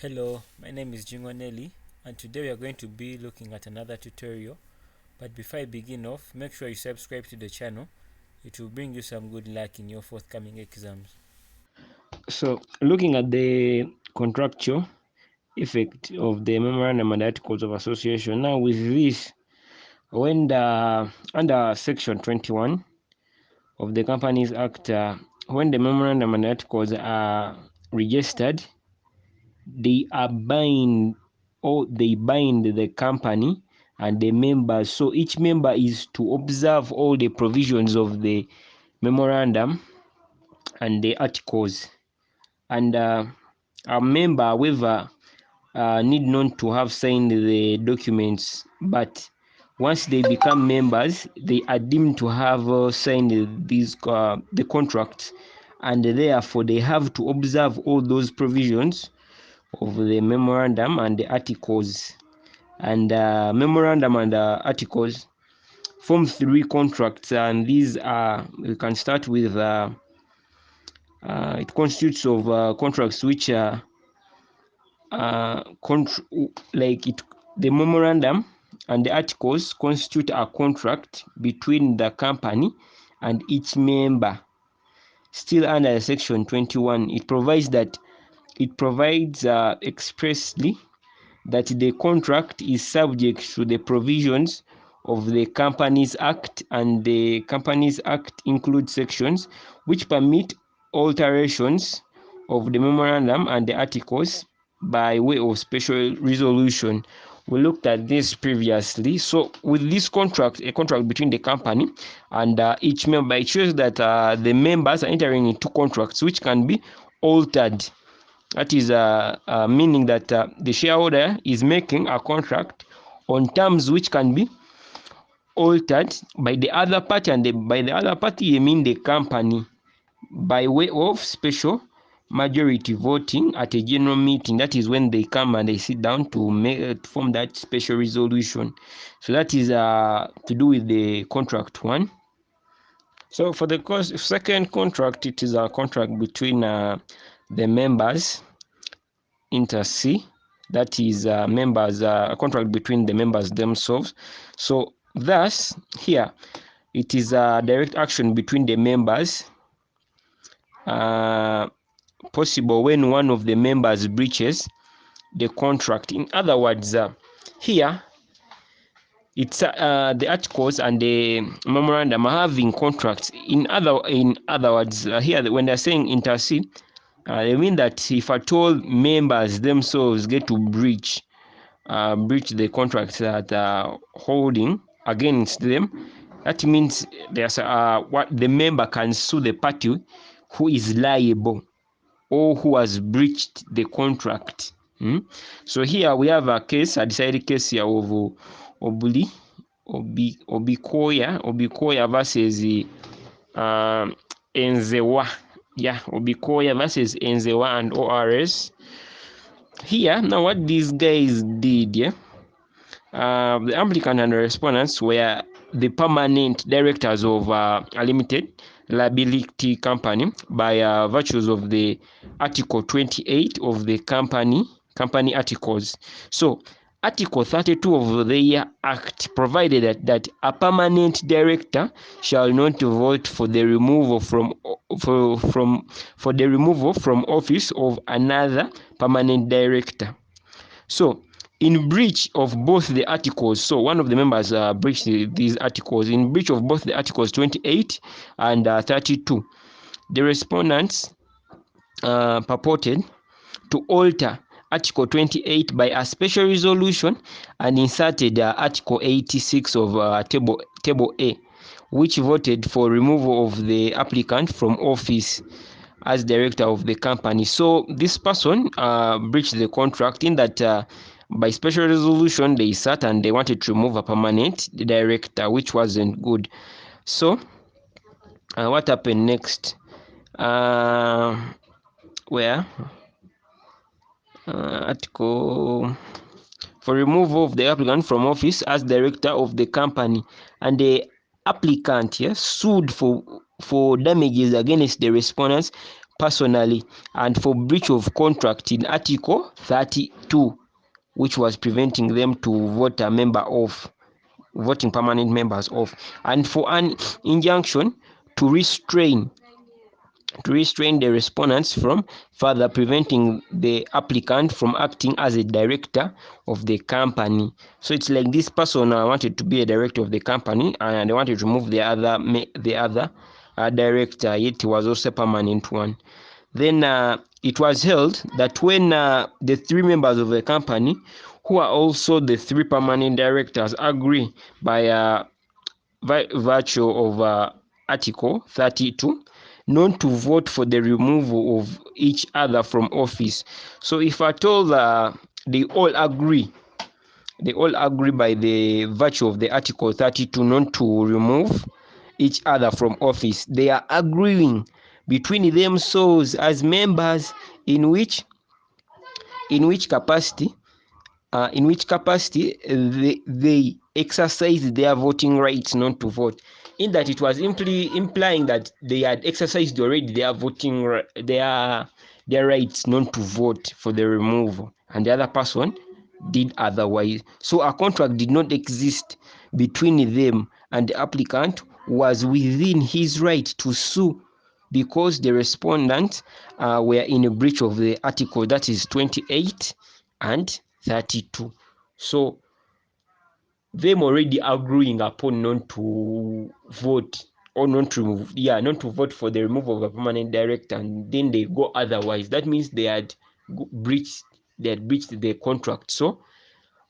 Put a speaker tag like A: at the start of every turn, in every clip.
A: Hello, my name is Jingonelli, and today we are going to be looking at another tutorial. But before I begin off, make sure you subscribe to the channel. It will bring you some good luck in your forthcoming exams.
B: So, looking at the contractual effect of the memorandum and articles of association, now with this, when under section 21 of the Companies Act, when the memorandum and articles are registered, they bind the company and the members. So each member is to observe all the provisions of the memorandum and the articles. And a member, however, need not to have signed the documents, but once they become members, they are deemed to have signed the contract, and therefore they have to observe all those provisions of the memorandum and the articles. And memorandum and articles form three contracts, and these are, we can start with it constitutes of contracts which are the memorandum and the articles constitute a contract between the company and each member. Still under section 21, it provides expressly that the contract is subject to the provisions of the Companies Act, and the Companies Act includes sections which permit alterations of the memorandum and the articles by way of special resolution. We looked at this previously. So with this contract, a contract between the company and each member, it shows that the members are entering into contracts which can be altered. That is meaning that the shareholder is making a contract on terms which can be altered by the other party, and by the other party, I mean the company, by way of special majority voting at a general meeting. That is when they come and they sit down to form that special resolution. So that is to do with the contract one. So for the second contract, it is a contract between the members inter se, that is members, a contract between the members themselves. So thus here it is a direct action between the members, possible when one of the members breaches the contract. In other words, here it's the articles and the memorandum are having contracts. In other words, here when they're saying inter se, they mean that if at all members themselves get to breach the contract that are holding against them, that means there's what the member can sue the party who is liable or who has breached the contract. So here we have a decided case here of Obikoya versus Enzewa. Yeah, Obikoya versus Enzewa and ORS. Here, now what these guys did, yeah, the applicant and the respondents were the permanent directors of a limited liability company by virtues of the Article 28 of the company articles. So Article 32 of the Act provided that a permanent director shall not vote for the removal from office of another permanent director. So in breach of both the articles, so one of the members breached these articles, in breach of both the articles 28 and 32, the respondents purported to alter Article 28 by a special resolution and inserted Article 86 of Table A, which voted for removal of the applicant from office as director of the company. So this person breached the contract in that by special resolution they sat and they wanted to remove a permanent director, which wasn't good. So what happened next? Where article for removal of the applicant from office as director of the company, and the applicant sued for damages against the respondents personally, and for breach of contract in Article 32, which was preventing them to vote a member off, voting permanent members off, and for an injunction to restrain the respondents from further preventing the applicant from acting as a director of the company. So it's like this person wanted to be a director of the company, and they wanted to remove the other director, yet he was also a permanent one. Then it was held that when the three members of the company, who are also the three permanent directors, agree by virtue of Article 32 not to vote for the removal of each other from office. So if at all they all agree by the virtue of the Article 32 not to remove each other from office, they are agreeing between themselves as members in which capacity they exercise their voting rights not to vote, in that it was implying that they had exercised already their voting their rights not to vote for the removal, and the other person did otherwise. So a contract did not exist between them, and the applicant was within his right to sue because the respondents were in a breach of the article, that is 28 and 32. So them already agreeing upon not to vote, or not to vote for the removal of a permanent director, and then they go otherwise. That means they had breached the contract. So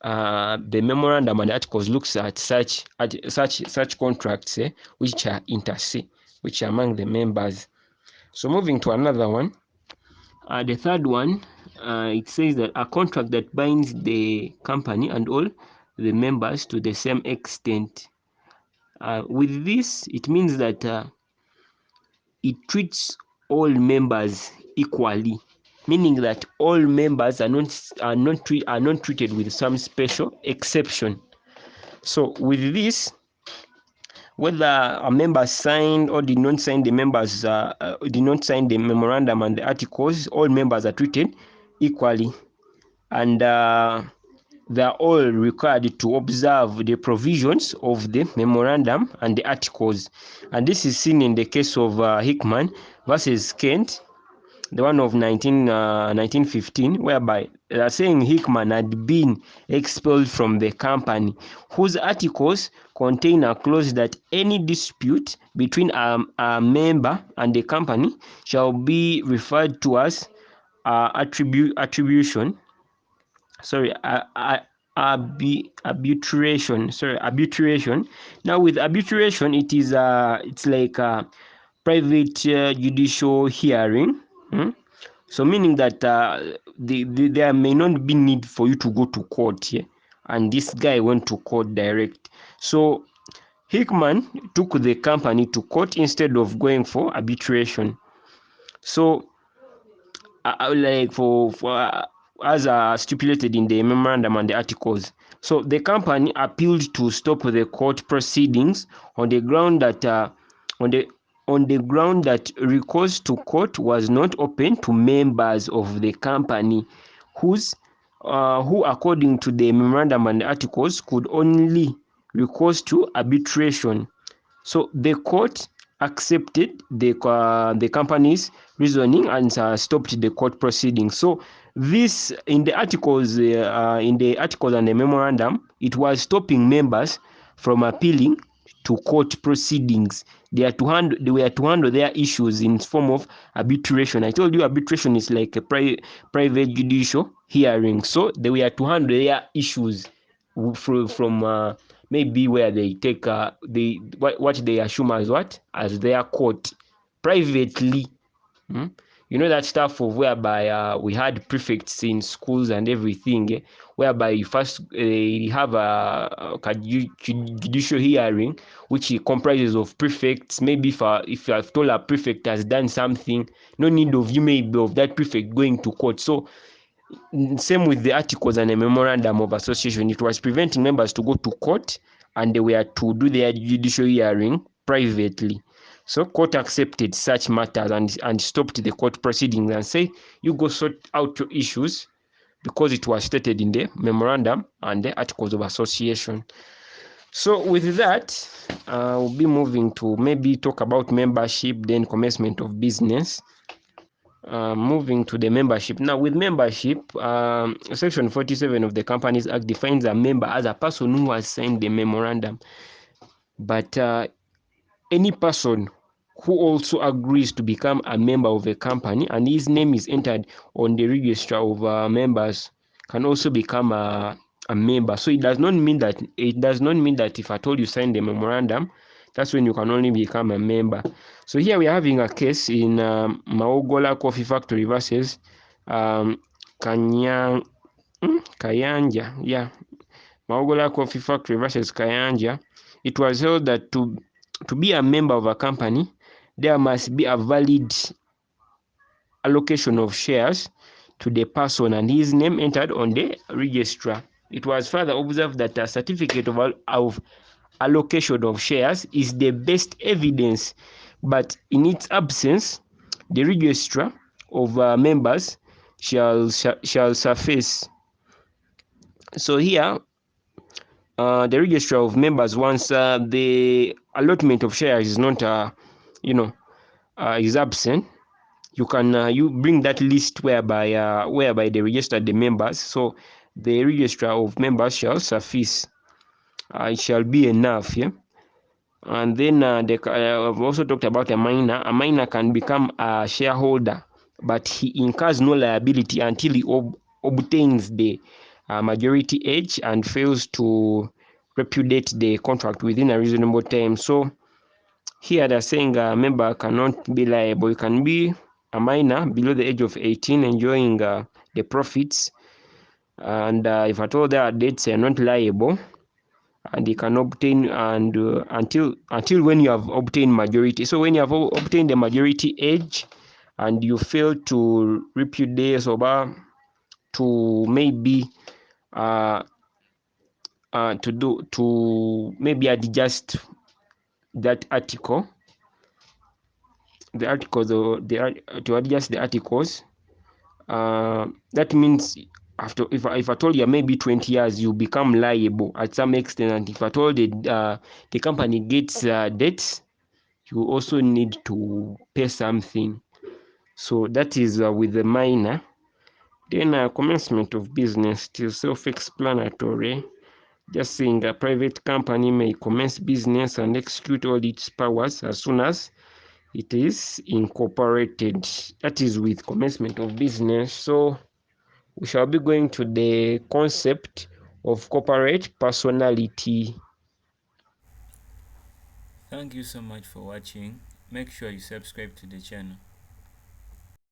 B: the memorandum and articles looks at such contracts which are inter se, which are among the members. So moving to another one, the third one, it says that a contract that binds the company and all the members to the same extent. With this, it means that it treats all members equally, meaning that all members are not treated with some special exception. So with this, whether a member signed or did not sign the memorandum and the articles, all members are treated equally, and they are all required to observe the provisions of the memorandum and the articles. And this is seen in the case of Hickman versus Kent, the one of 1915, whereby they are saying Hickman had been expelled from the company, whose articles contain a clause that any dispute between a member and the company shall be referred to as arbitration. Now with arbitration, it is it's like a private judicial hearing. So meaning that there may not be need for you to go to court, and this guy went to court direct. So Hickman took the company to court instead of going for arbitration. So like for as stipulated in the memorandum and the articles. So the company appealed to stop the court proceedings on the ground that recourse to court was not open to members of the company, who according to the memorandum and the articles could only recourse to arbitration. So the court accepted the company's reasoning and stopped the court proceedings. So this in the articles and the memorandum, it was stopping members from appealing to court proceedings. They were to handle their issues in form of arbitration. I told you arbitration is like a private judicial hearing. So they were to handle their issues from maybe where they take what they assume as their court privately. You know that stuff of whereby we had prefects in schools and everything, whereby you first have a judicial hearing which comprises of prefects. Maybe if you have told a prefect has done something, no need of you maybe of that prefect going to court. So same with the articles and the memorandum of association, it was preventing members to go to court, and they were to do their judicial hearing privately. So court accepted such matters and stopped the court proceedings and say, you go sort out your issues because it was stated in the memorandum and the articles of association. So with that, we'll be moving to maybe talk about membership, then commencement of business. Moving to the membership. Now, with membership, Section 47 of the Companies Act defines a member as a person who has signed the memorandum. But any person who also agrees to become a member of a company and his name is entered on the register of members can also become a member. So it does not mean that if at all you sign the memorandum, that's when you can only become a member. So here we are having a case in Maogola Coffee Factory versus Kayanja. Yeah, Maogola Coffee Factory versus Kayanja. It was held that to be a member of a company, there must be a valid allocation of shares to the person and his name entered on the register. It was further observed that a certificate of allocation of shares is the best evidence, but in its absence, the registrar of members shall suffice. So here, the registrar of members, once the allotment of shares is not, is absent, you can you bring that list whereby they registered the members. So the registrar of members shall suffice. It shall be enough. Yeah. And then I've also talked about a minor. A minor can become a shareholder, but he incurs no liability until he obtains the majority age and fails to repudiate the contract within a reasonable time. So here they're saying a member cannot be liable. It can be a minor below the age of 18 enjoying the profits, and if at all their debts are not liable, and you can obtain and until when you have obtained majority. So when you have obtained the majority age and you fail to repudiate or to maybe to maybe adjust that article, to adjust the articles, that means after if I told you maybe 20 years you become liable at some extent, and if I told the company gets debts, you also need to pay something. So that is with the minor. Then commencement of business, still self-explanatory. Just saying a private company may commence business and execute all its powers as soon as it is incorporated. That is with commencement of business. So we shall be going to the concept of corporate personality.
A: Thank you so much for watching. Make sure you subscribe to the channel.